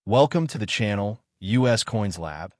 Welcome to the channel, US Coins Lab.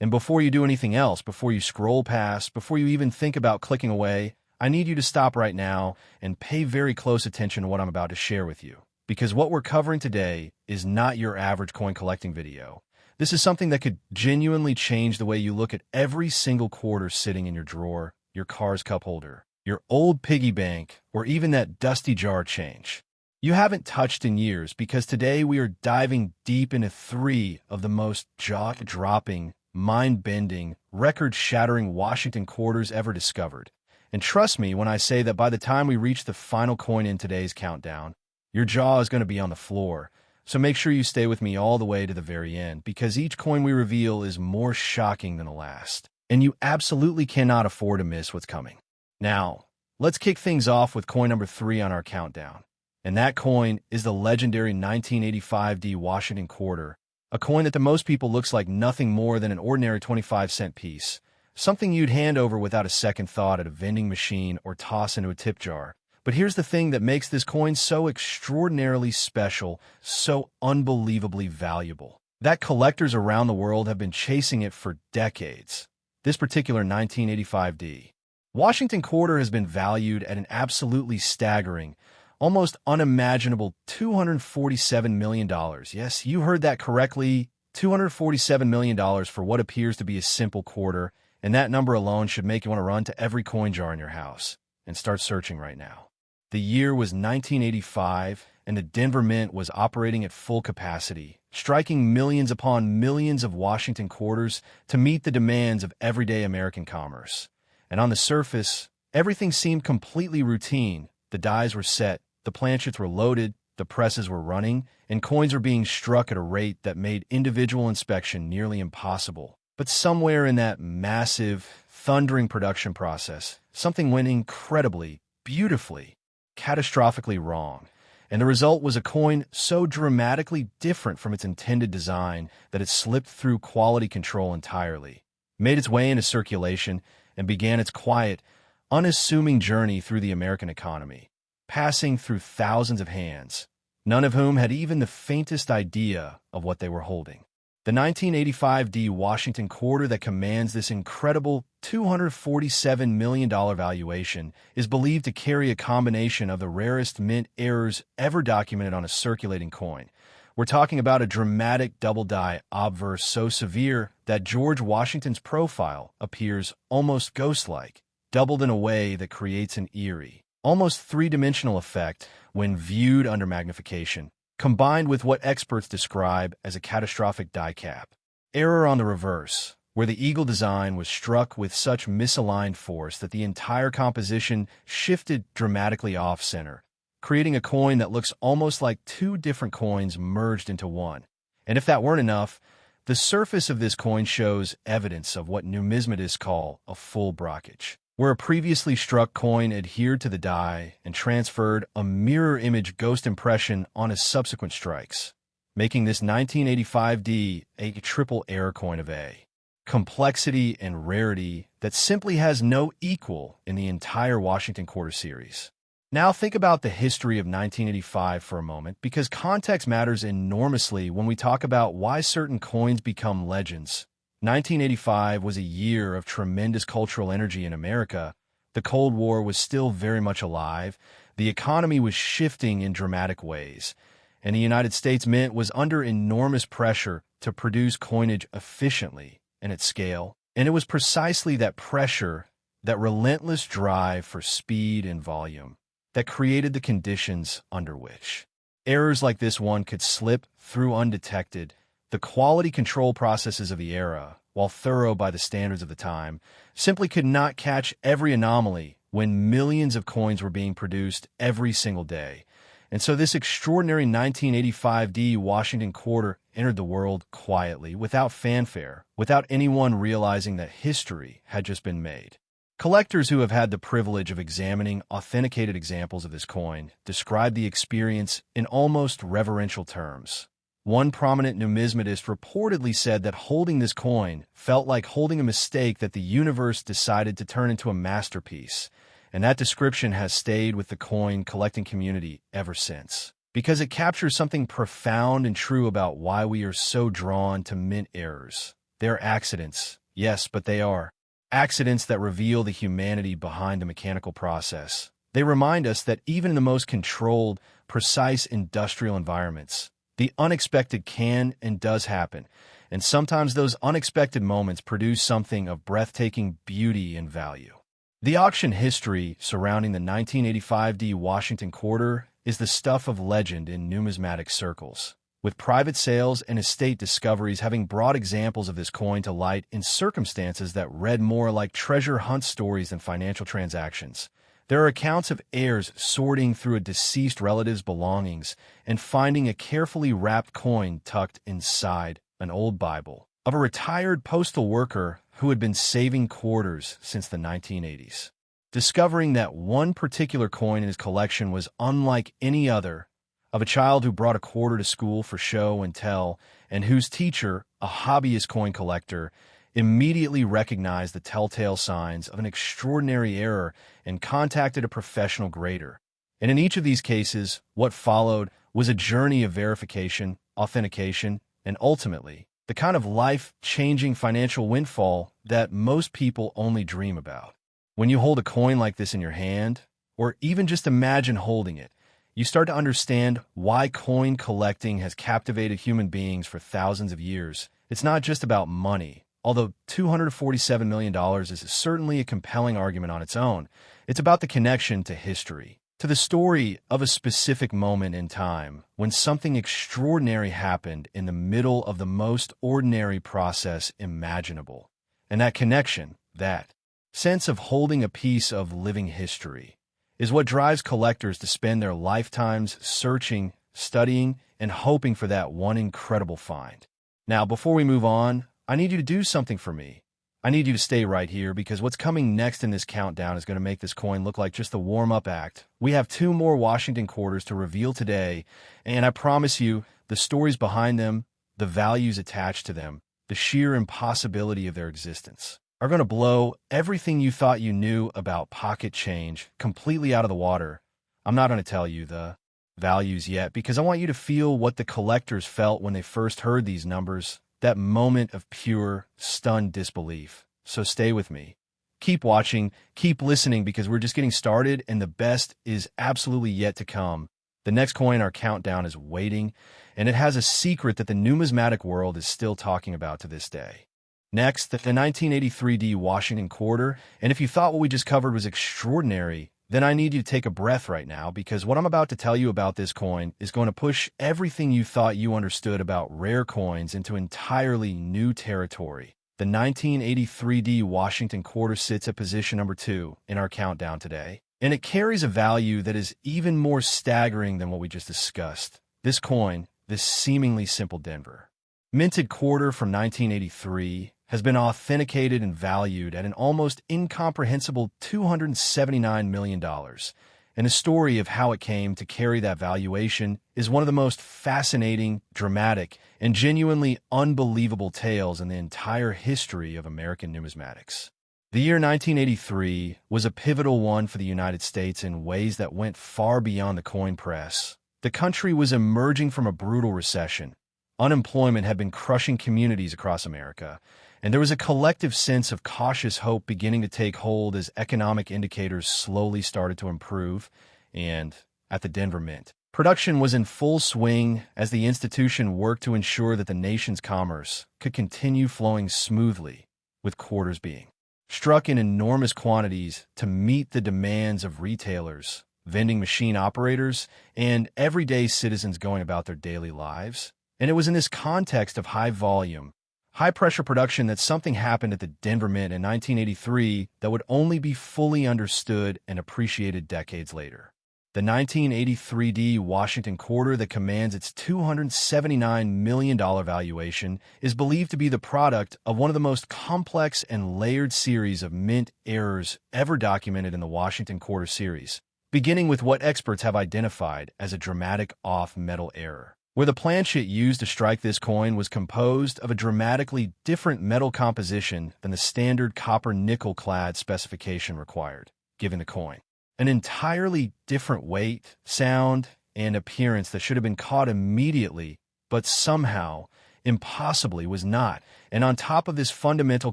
And before you do anything else, before you scroll past, before you even think about clicking away, I need you to stop right now and pay very close attention to what I'm about to share with you. Because what we're covering today is not your average coin collecting video. This is something that could genuinely change the way you look at every single quarter sitting in your drawer, your car's cup holder, your old piggy bank, or even that dusty jar of change you haven't touched in years, because today we are diving deep into three of the most jaw-dropping, mind-bending, record-shattering Washington quarters ever discovered. And trust me when I say that by the time we reach the final coin in today's countdown, your jaw is going to be on the floor. So make sure you stay with me all the way to the very end, because each coin we reveal is more shocking than the last. And you absolutely cannot afford to miss what's coming. Now, let's kick things off with coin number 3 on our countdown. And that coin is the legendary 1985D Washington quarter, a coin that to most people looks like nothing more than an ordinary 25-cent piece, something you'd hand over without a second thought at a vending machine or toss into a tip jar. But here's the thing that makes this coin so extraordinarily special, so unbelievably valuable, that collectors around the world have been chasing it for decades. This particular 1985D Washington quarter has been valued at an absolutely staggering, almost unimaginable $247 million. Yes, you heard that correctly, $247 million for what appears to be a simple quarter, and that number alone should make you want to run to every coin jar in your house and start searching right now. The year was 1985, and the Denver Mint was operating at full capacity, striking millions upon millions of Washington quarters to meet the demands of everyday American commerce. And on the surface, everything seemed completely routine. The dies were set, the planchets were loaded, the presses were running, and coins were being struck at a rate that made individual inspection nearly impossible. But somewhere in that massive, thundering production process, something went incredibly, beautifully, catastrophically wrong. And the result was a coin so dramatically different from its intended design that it slipped through quality control entirely, made its way into circulation, and began its quiet, unassuming journey through the American economy, passing through thousands of hands, none of whom had even the faintest idea of what they were holding. The 1985D Washington quarter that commands this incredible $247 million valuation is believed to carry a combination of the rarest mint errors ever documented on a circulating coin. We're talking about a dramatic double-die obverse so severe that George Washington's profile appears almost ghost-like, doubled in a way that creates an eerie, almost three-dimensional effect when viewed under magnification, combined with what experts describe as a catastrophic die cap. Error on the reverse, where the eagle design was struck with such misaligned force that the entire composition shifted dramatically off-center, creating a coin that looks almost like two different coins merged into one. And if that weren't enough, the surface of this coin shows evidence of what numismatists call a full brockage, where a previously struck coin adhered to the die and transferred a mirror image ghost impression on his subsequent strikes, making this 1985D a triple error coin of A complexity and rarity that simply has no equal in the entire Washington quarter series. Now think about the history of 1985 for a moment, because context matters enormously when we talk about why certain coins become legends. 1985 was a year of tremendous cultural energy in America. The Cold War was still very much alive, the economy was shifting in dramatic ways, and the United States Mint was under enormous pressure to produce coinage efficiently and at scale. And it was precisely that pressure, that relentless drive for speed and volume, that created the conditions under which errors like this one could slip through undetected. The quality control processes of the era, while thorough by the standards of the time, simply could not catch every anomaly when millions of coins were being produced every single day. And so this extraordinary 1985D Washington quarter entered the world quietly, without fanfare, without anyone realizing that history had just been made. Collectors who have had the privilege of examining authenticated examples of this coin describe the experience in almost reverential terms. One prominent numismatist reportedly said that holding this coin felt like holding a mistake that the universe decided to turn into a masterpiece, and that description has stayed with the coin collecting community ever since. because it captures something profound and true about why we are so drawn to mint errors. They're accidents, yes, but they are. Accidents that reveal the humanity behind the mechanical process. They remind us that even in the most controlled, precise industrial environments, the unexpected can and does happen, and sometimes those unexpected moments produce something of breathtaking beauty and value. The auction history surrounding the 1985 D Washington quarter is the stuff of legend in numismatic circles, with private sales and estate discoveries having brought examples of this coin to light in circumstances that read more like treasure hunt stories than financial transactions. There are accounts of heirs sorting through a deceased relative's belongings and finding a carefully wrapped coin tucked inside an old Bible, of a retired postal worker who had been saving quarters since the 1980s. Discovering that one particular coin in his collection was unlike any other, of a child who brought a quarter to school for show and tell, and whose teacher, a hobbyist coin collector, immediately recognized the telltale signs of an extraordinary error and contacted a professional grader. And in each of these cases, what followed was a journey of verification, authentication, and ultimately, the kind of life-changing financial windfall that most people only dream about. When you hold a coin like this in your hand, or even just imagine holding it, you start to understand why coin collecting has captivated human beings for thousands of years. It's not just about money. Although $247 million is certainly a compelling argument on its own, it's about the connection to history, to the story of a specific moment in time when something extraordinary happened in the middle of the most ordinary process imaginable. And that connection, that sense of holding a piece of living history, is what drives collectors to spend their lifetimes searching, studying, and hoping for that one incredible find. Now, before we move on, I need you to do something for me. I need you to stay right here because what's coming next in this countdown is going to make this coin look like just the warm-up act. We have 2 more Washington quarters to reveal today, and I promise you, the stories behind them, the values attached to them, the sheer impossibility of their existence, are going to blow everything you thought you knew about pocket change completely out of the water. I'm not going to tell you the values yet because I want you to feel what the collectors felt when they first heard these numbers, that moment of pure, stunned disbelief. So stay with me. Keep watching, keep listening because we're just getting started and the best is absolutely yet to come. The next coin in our countdown is waiting, and it has a secret that the numismatic world is still talking about to this day. Next, the 1983 D Washington quarter, and if you thought what we just covered was extraordinary, then I need you to take a breath right now because what I'm about to tell you about this coin is going to push everything you thought you understood about rare coins into entirely new territory. The 1983 D Washington quarter sits at position number 2 in our countdown today, and it carries a value that is even more staggering than what we just discussed. This coin, this seemingly simple Denver minted quarter from 1983, has been authenticated and valued at an almost incomprehensible $279 million. And the story of how it came to carry that valuation is one of the most fascinating, dramatic, and genuinely unbelievable tales in the entire history of American numismatics. The year 1983 was a pivotal one for the United States in ways that went far beyond the coin press. The country was emerging from a brutal recession. Unemployment had been crushing communities across America, and there was a collective sense of cautious hope beginning to take hold as economic indicators slowly started to improve. And at the Denver Mint, production was in full swing as the institution worked to ensure that the nation's commerce could continue flowing smoothly, with quarters being struck in enormous quantities to meet the demands of retailers, vending machine operators, and everyday citizens going about their daily lives. And it was in this context of high volume, high-pressure production that something happened at the Denver Mint in 1983 that would only be fully understood and appreciated decades later. The 1983 D Washington quarter that commands its $279 million valuation is believed to be the product of one of the most complex and layered series of mint errors ever documented in the Washington quarter series, beginning with what experts have identified as a dramatic off-metal error, where the planchet used to strike this coin was composed of a dramatically different metal composition than the standard copper-nickel-clad specification required, giving the coin an entirely different weight, sound, and appearance that should have been caught immediately, but somehow, impossibly, was not. And on top of this fundamental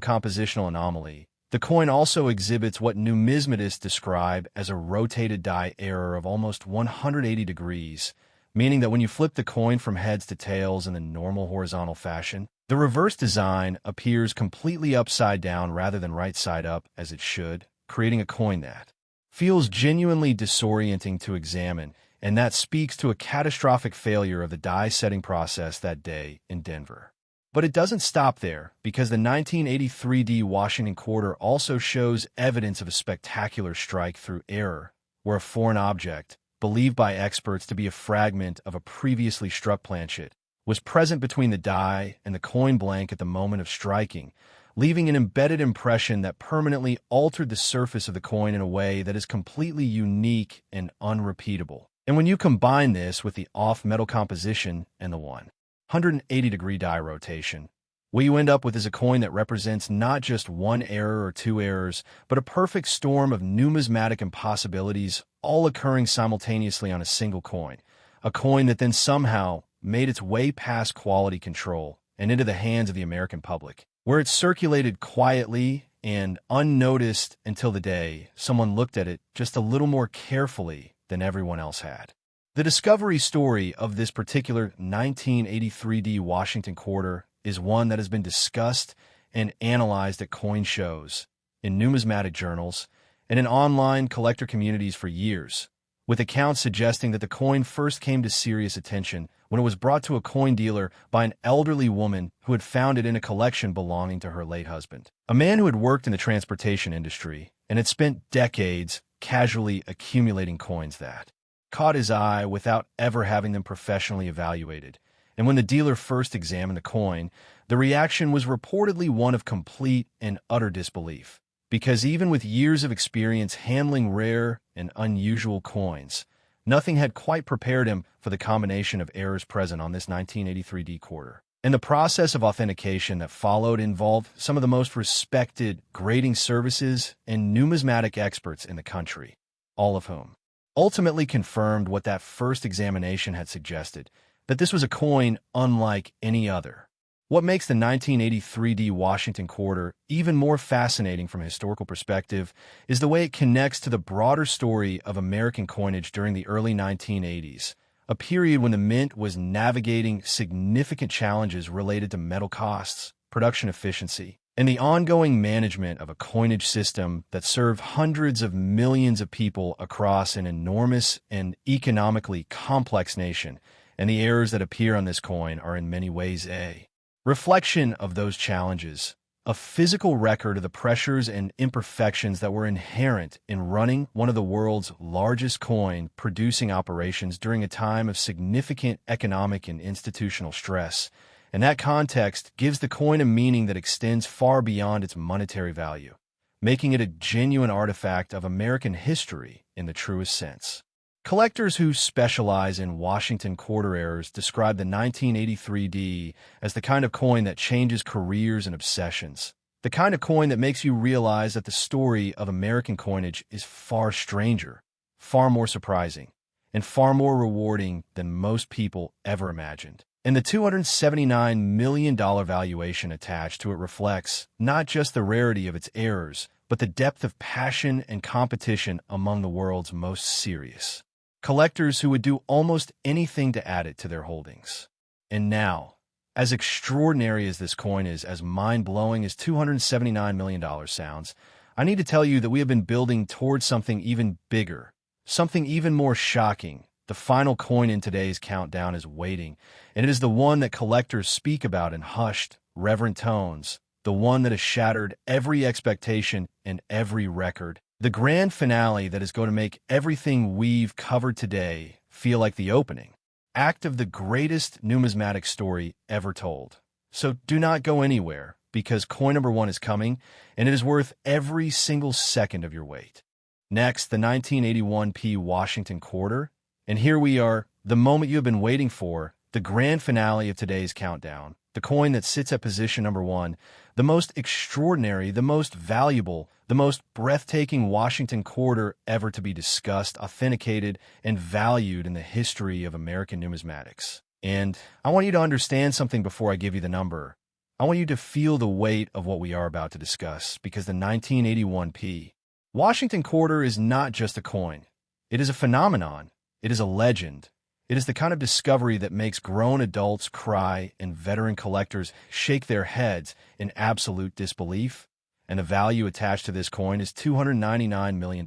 compositional anomaly, the coin also exhibits what numismatists describe as a rotated die error of almost 180 degrees, meaning that when you flip the coin from heads to tails in the normal horizontal fashion, the reverse design appears completely upside down rather than right side up as it should, creating a coin that feels genuinely disorienting to examine, and that speaks to a catastrophic failure of the die setting process that day in Denver. But it doesn't stop there, because the 1983 Washington quarter also shows evidence of a spectacular strike through error, where a foreign object, believed by experts to be a fragment of a previously struck planchet, was present between the die and the coin blank at the moment of striking, leaving an embedded impression that permanently altered the surface of the coin in a way that is completely unique and unrepeatable. And when you combine this with the off-metal composition and the 180-degree die rotation, what you end up with is a coin that represents not just one error or two errors, but a perfect storm of numismatic impossibilities all occurring simultaneously on a single coin, a coin that then somehow made its way past quality control and into the hands of the American public, where it circulated quietly and unnoticed until the day someone looked at it just a little more carefully than everyone else had. The discovery story of this particular 1983 Washington quarter is one that has been discussed and analyzed at coin shows, in numismatic journals, and in online collector communities for years, with accounts suggesting that the coin first came to serious attention when it was brought to a coin dealer by an elderly woman who had found it in a collection belonging to her late husband, a man who had worked in the transportation industry and had spent decades casually accumulating coins that caught his eye without ever having them professionally evaluated. And when the dealer first examined the coin, the reaction was reportedly one of complete and utter disbelief, because even with years of experience handling rare and unusual coins, nothing had quite prepared him for the combination of errors present on this 1983 quarter. And the process of authentication that followed involved some of the most respected grading services and numismatic experts in the country, all of whom ultimately confirmed what that first examination had suggested, that this was a coin unlike any other. What makes the 1983 Washington quarter even more fascinating from a historical perspective is the way it connects to the broader story of American coinage during the early 1980s, a period when the mint was navigating significant challenges related to metal costs, production efficiency, and the ongoing management of a coinage system that served hundreds of millions of people across an enormous and economically complex nation. And the errors that appear on this coin are in many ways a reflection of those challenges, a physical record of the pressures and imperfections that were inherent in running one of the world's largest coin-producing operations during a time of significant economic and institutional stress. And that context gives the coin a meaning that extends far beyond its monetary value, making it a genuine artifact of American history in the truest sense. Collectors who specialize in Washington quarter errors describe the 1983 as the kind of coin that changes careers and obsessions, the kind of coin that makes you realize that the story of American coinage is far stranger, far more surprising, and far more rewarding than most people ever imagined. And the $279 million valuation attached to it reflects not just the rarity of its errors, but the depth of passion and competition among the world's most serious collectors who would do almost anything to add it to their holdings. And now, as extraordinary as this coin is, as mind-blowing as $279 million sounds, I need to tell you that we have been building towards something even bigger, something even more shocking. The final coin in today's countdown is waiting, and it is the one that collectors speak about in hushed, reverent tones, the one that has shattered every expectation and every record, the grand finale that is going to make everything we've covered today feel like the opening act of the greatest numismatic story ever told. So do not go anywhere, because coin number one is coming, and it is worth every single second of your wait. Next, the 1981 Washington quarter. And here we are, the moment you have been waiting for, the grand finale of today's countdown, the coin that sits at position number 1, the most extraordinary, the most valuable, the most breathtaking Washington quarter ever to be discussed, authenticated, and valued in the history of American numismatics. And I want you to understand something before I give you the number. I want you to feel the weight of what we are about to discuss, because the 1981 P. Washington quarter is not just a coin. It is a phenomenon. It is a legend. It is the kind of discovery that makes grown adults cry and veteran collectors shake their heads in absolute disbelief. And the value attached to this coin is $299 million.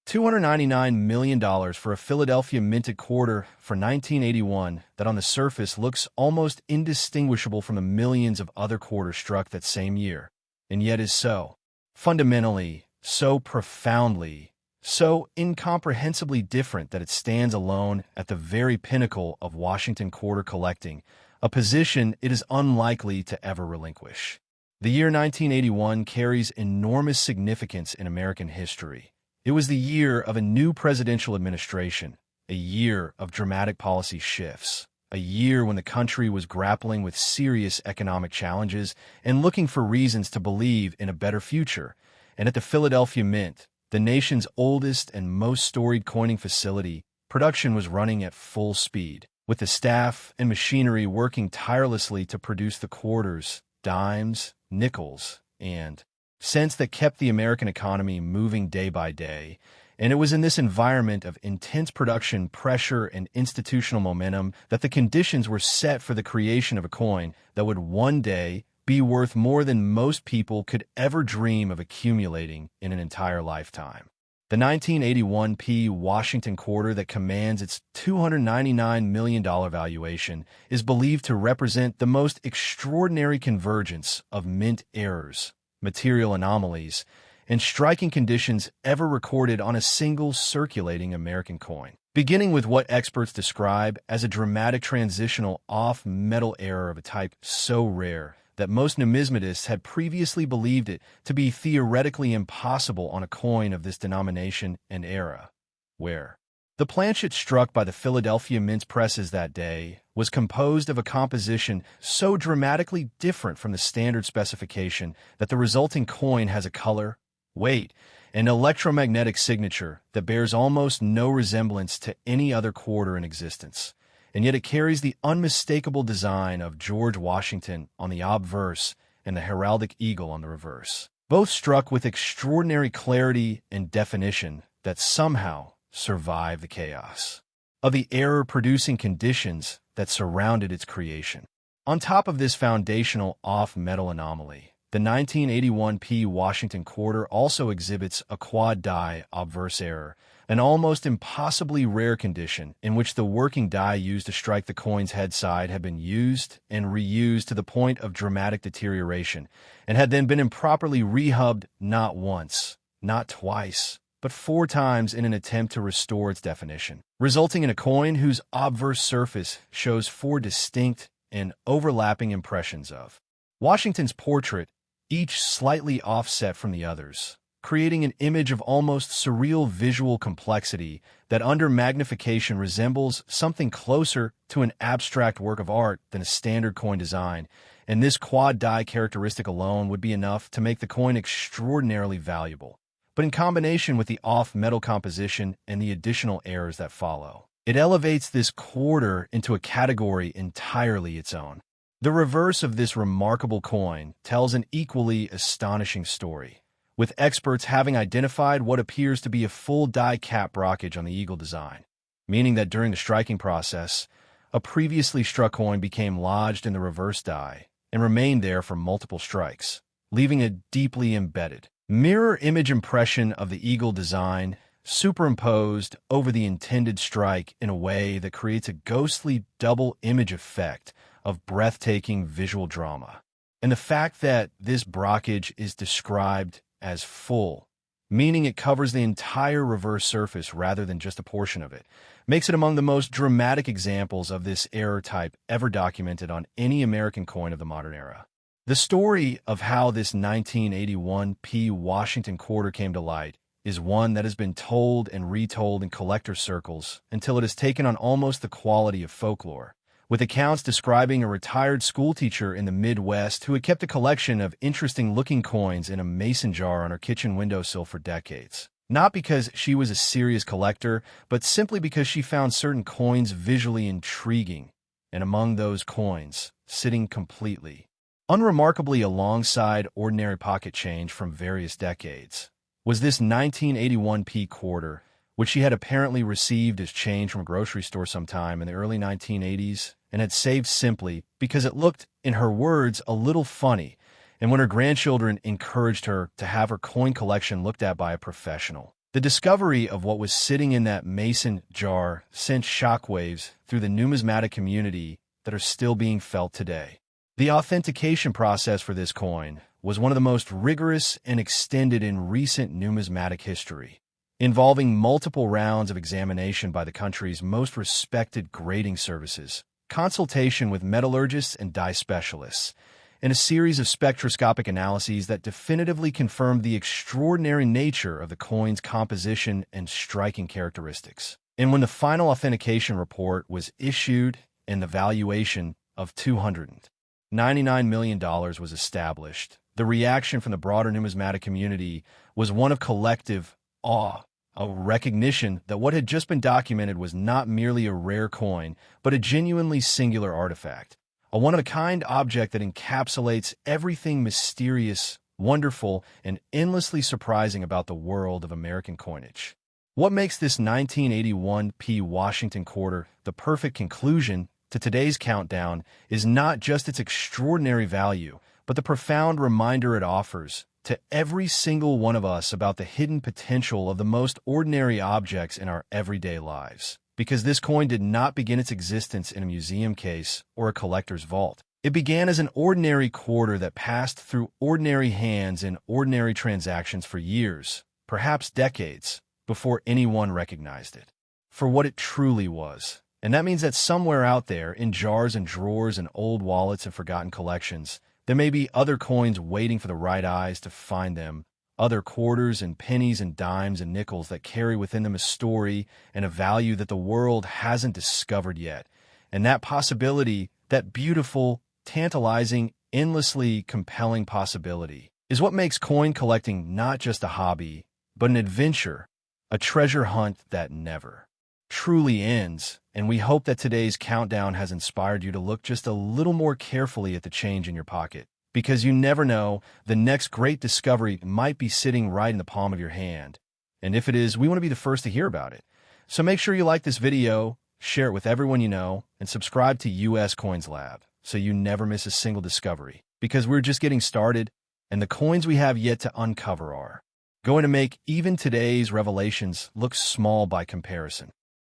$299 million for a Philadelphia minted quarter for 1981 that on the surface looks almost indistinguishable from the millions of other quarters struck that same year, and yet is so fundamentally, so profoundly, so incomprehensibly different that it stands alone at the very pinnacle of Washington quarter collecting, a position it is unlikely to ever relinquish. The year 1981 carries enormous significance in American history. It was the year of a new presidential administration, a year of dramatic policy shifts, a year when the country was grappling with serious economic challenges and looking for reasons to believe in a better future. And at the Philadelphia Mint, the nation's oldest and most storied coining facility, production was running at full speed, with the staff and machinery working tirelessly to produce the quarters, dimes, nickels, and cents that kept the American economy moving day by day. And it was in this environment of intense production pressure and institutional momentum that the conditions were set for the creation of a coin that would one day be worth more than most people could ever dream of accumulating in an entire lifetime. The 1981 P. Washington quarter that commands its $299 million valuation is believed to represent the most extraordinary convergence of mint errors, material anomalies, and striking conditions ever recorded on a single circulating American coin. Beginning with what experts describe as a dramatic transitional off-metal error of a type so rare that most numismatists had previously believed it to be theoretically impossible on a coin of this denomination and era, where the planchet struck by the Philadelphia Mint presses that day was composed of a composition so dramatically different from the standard specification that the resulting coin has a color, weight, and electromagnetic signature that bears almost no resemblance to any other quarter in existence. And yet it carries the unmistakable design of George Washington on the obverse and the heraldic eagle on the reverse, both struck with extraordinary clarity and definition that somehow survive the chaos of the error-producing conditions that surrounded its creation. On top of this foundational off-metal anomaly, the 1981 P. Washington quarter also exhibits a quad die obverse error, an almost impossibly rare condition in which the working die used to strike the coin's head side had been used and reused to the point of dramatic deterioration, and had then been improperly rehubbed not once, not twice, but 4 times in an attempt to restore its definition, resulting in a coin whose obverse surface shows 4 distinct and overlapping impressions of Washington's portrait, each slightly offset from the others, creating an image of almost surreal visual complexity that under magnification resembles something closer to an abstract work of art than a standard coin design, and this quad die characteristic alone would be enough to make the coin extraordinarily valuable. But in combination with the off-metal composition and the additional errors that follow, it elevates this quarter into a category entirely its own. The reverse of this remarkable coin tells an equally astonishing story, with experts having identified what appears to be a full die cap brockage on the eagle design, meaning that during the striking process, a previously struck coin became lodged in the reverse die and remained there for multiple strikes, leaving a deeply embedded mirror image impression of the eagle design superimposed over the intended strike in a way that creates a ghostly double image effect of breathtaking visual drama. And the fact that this brockage is described as full, meaning it covers the entire reverse surface rather than just a portion of it, makes it among the most dramatic examples of this error type ever documented on any American coin of the modern era. The story of how this 1981 P. Washington quarter came to light is one that has been told and retold in collector circles until it has taken on almost the quality of folklore, with accounts describing a retired schoolteacher in the Midwest who had kept a collection of interesting-looking coins in a mason jar on her kitchen windowsill for decades. Not because she was a serious collector, but simply because she found certain coins visually intriguing, and among those coins, sitting completely, unremarkably alongside ordinary pocket change from various decades, was this 1981 p quarter, which she had apparently received as change from a grocery store sometime in the early 1980s, and had saved simply because it looked, in her words, a little funny, and when her grandchildren encouraged her to have her coin collection looked at by a professional. The discovery of what was sitting in that mason jar sent shockwaves through the numismatic community that are still being felt today. The authentication process for this coin was one of the most rigorous and extended in recent numismatic history, involving multiple rounds of examination by the country's most respected grading services, consultation with metallurgists and dye specialists, and a series of spectroscopic analyses that definitively confirmed the extraordinary nature of the coin's composition and striking characteristics. And when the final authentication report was issued and the valuation of $299 million was established, the reaction from the broader numismatic community was one of collective awe, a recognition that what had just been documented was not merely a rare coin, but a genuinely singular artifact, a one-of-a-kind object that encapsulates everything mysterious, wonderful, and endlessly surprising about the world of American coinage. What makes this 1981 p Washington quarter the perfect conclusion to today's countdown is not just its extraordinary value, but the profound reminder it offers to every single one of us about the hidden potential of the most ordinary objects in our everyday lives. Because this coin did not begin its existence in a museum case or a collector's vault. It began as an ordinary quarter that passed through ordinary hands in ordinary transactions for years, perhaps decades, before anyone recognized it for what it truly was. And that means that somewhere out there, in jars and drawers and old wallets and forgotten collections, there may be other coins waiting for the right eyes to find them, other quarters and pennies and dimes and nickels that carry within them a story and a value that the world hasn't discovered yet. And that possibility, that beautiful, tantalizing, endlessly compelling possibility, is what makes coin collecting not just a hobby, but an adventure, a treasure hunt that never truly ends. And we hope that today's countdown has inspired you to look just a little more carefully at the change in your pocket. Because you never know, the next great discovery might be sitting right in the palm of your hand. And if it is, we want to be the first to hear about it. So make sure you like this video, share it with everyone you know, and subscribe to US Coins Lab so you never miss a single discovery. Because we're just getting started, and the coins we have yet to uncover are going to make even today's revelations look small by comparison.